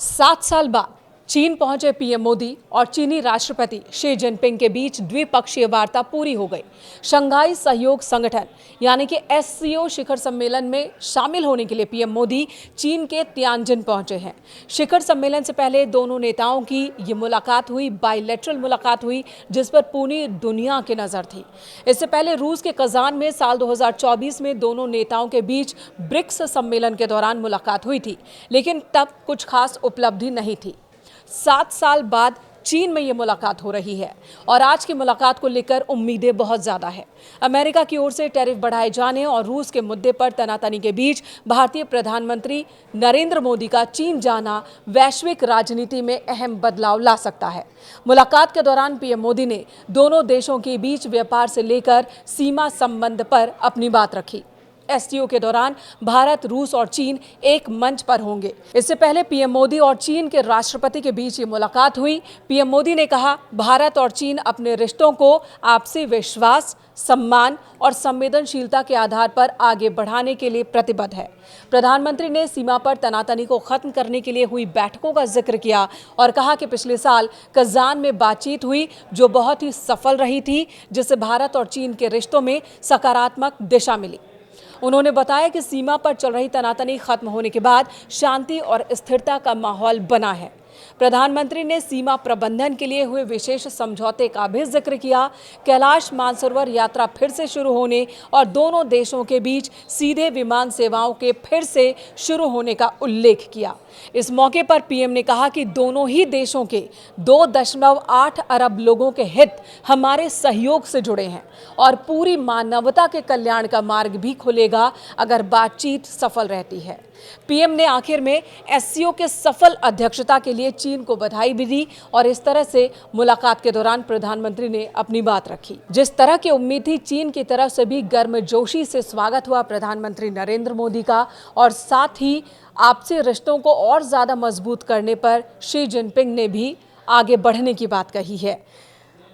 7 साल बाद चीन पहुंचे पीएम मोदी और चीनी राष्ट्रपति शी जिनपिंग के बीच द्विपक्षीय वार्ता पूरी हो गई। शंघाई सहयोग संगठन यानी कि एससीओ शिखर सम्मेलन में शामिल होने के लिए पीएम मोदी चीन के तियानजिन पहुंचे हैं। शिखर सम्मेलन से पहले दोनों नेताओं की ये मुलाकात हुई, बायलैटरल मुलाकात हुई, जिस पर पूरी दुनिया की नजर थी। इससे पहले रूस के कजान में साल 2024 में दोनों नेताओं के बीच ब्रिक्स सम्मेलन के दौरान मुलाकात हुई थी, लेकिन तब कुछ खास उपलब्धि नहीं थी। 7 साल बाद चीन में ये मुलाकात हो रही है और आज की मुलाकात को लेकर उम्मीदें बहुत ज्यादा है। अमेरिका की ओर से टैरिफ बढ़ाए जाने और रूस के मुद्दे पर तनातनी के बीच भारतीय प्रधानमंत्री नरेंद्र मोदी का चीन जाना वैश्विक राजनीति में अहम बदलाव ला सकता है। मुलाकात के दौरान पीएम मोदी ने दोनों देशों के बीच व्यापार से लेकर सीमा संबंध पर अपनी बात रखी। एससीओ के दौरान भारत, रूस और चीन एक मंच पर होंगे। इससे पहले पीएम मोदी और चीन के राष्ट्रपति के बीच ये मुलाकात हुई। पीएम मोदी ने कहा, भारत और चीन अपने रिश्तों को आपसी विश्वास, सम्मान और संवेदनशीलता के आधार पर आगे बढ़ाने के लिए प्रतिबद्ध है। प्रधानमंत्री ने सीमा पर तनातनी को खत्म करने के लिए हुई बैठकों का जिक्र किया और कहा कि पिछले साल कजान में बातचीत हुई जो बहुत ही सफल रही थी, जिससे भारत और चीन के रिश्तों में सकारात्मक दिशा मिली। उन्होंने बताया कि सीमा पर चल रही तनातनी खत्म होने के बाद शांति और स्थिरता का माहौल बना है। प्रधानमंत्री ने सीमा प्रबंधन के लिए हुए विशेष समझौते का भी जिक्र किया। कैलाश मानसरोवर यात्रा फिर से शुरू होने और दोनों देशों के बीच सीधे विमान सेवाओं के फिर से शुरू होने का उल्लेख किया। इस मौके पर पीएम ने कहा कि दोनों ही देशों के 2.8 अरब लोगों के हित हमारे सहयोग से जुड़े हैं और पूरी मानवता के कल्याण का मार्ग भी खुलेगा अगर बातचीत सफल रहती है। पीएम ने आखिर में एससीओ के सफल अध्यक्षता के लिए चीन को बधाई भी दी और इस तरह से मुलाकात के दौरान प्रधानमंत्री ने अपनी बात रखी। जिस तरह की उम्मीद थी, चीन की तरफ से भी गर्मजोशी से स्वागत हुआ प्रधानमंत्री नरेंद्र मोदी का और साथ ही आपसी रिश्तों को और ज्यादा मजबूत करने पर शी जिनपिंग ने भी आगे बढ़ने की बात कही है।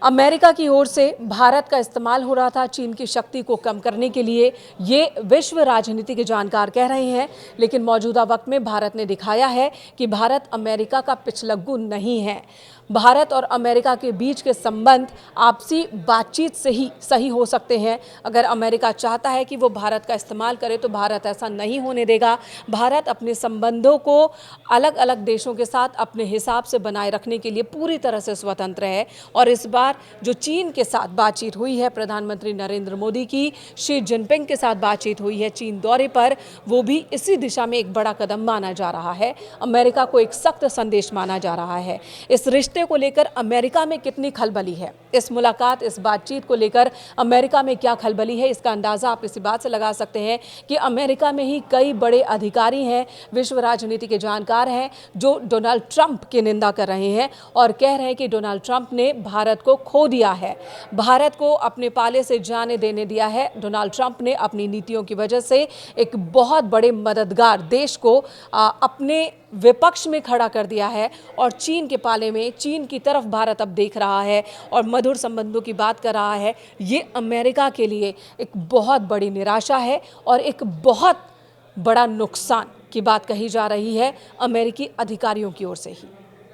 अमेरिका की ओर से भारत का इस्तेमाल हो रहा था चीन की शक्ति को कम करने के लिए, ये विश्व राजनीति के जानकार कह रहे हैं, लेकिन मौजूदा वक्त में भारत ने दिखाया है कि भारत अमेरिका का पिछलग्गू नहीं है। भारत और अमेरिका के बीच के संबंध आपसी बातचीत से ही सही हो सकते हैं। अगर अमेरिका चाहता है कि वो भारत का इस्तेमाल करे तो भारत ऐसा नहीं होने देगा। भारत अपने संबंधों को अलग अलग देशों के साथ अपने हिसाब से बनाए रखने के लिए पूरी तरह से स्वतंत्र है और इस बार जो चीन के साथ बातचीत हुई है, प्रधानमंत्री नरेंद्र मोदी की शी जिनपिंग के साथ बातचीत हुई है चीन दौरे पर, वो भी इसी दिशा में एक बड़ा कदम माना जा रहा है। अमेरिका को एक सख्त संदेश माना जा रहा है। इस रिश्ते को लेकर अमेरिका में कितनी खलबली है, इस मुलाकात, इस बातचीत को लेकर अमेरिका में क्या खलबली है, इसका अंदाजा आप इसी बात से लगा सकते हैं कि अमेरिका में ही कई बड़े अधिकारी हैं, विश्व राजनीति के जानकार हैं, जो डोनाल्ड ट्रंप की निंदा कर रहे हैं और कह रहे हैं कि डोनाल्ड ट्रंप ने भारत को खो दिया है, भारत को अपने पाले से जाने देने दिया है। डोनाल्ड ट्रंप ने अपनी नीतियों की वजह से एक बहुत बड़े मददगार देश को अपने विपक्ष में खड़ा कर दिया है और चीन के पाले में, चीन की तरफ भारत अब देख रहा है और मधुर संबंधों की बात कर रहा है। ये अमेरिका के लिए एक बहुत बड़ी निराशा है और एक बहुत बड़ा नुकसान की बात कही जा रही है अमेरिकी अधिकारियों की ओर से ही।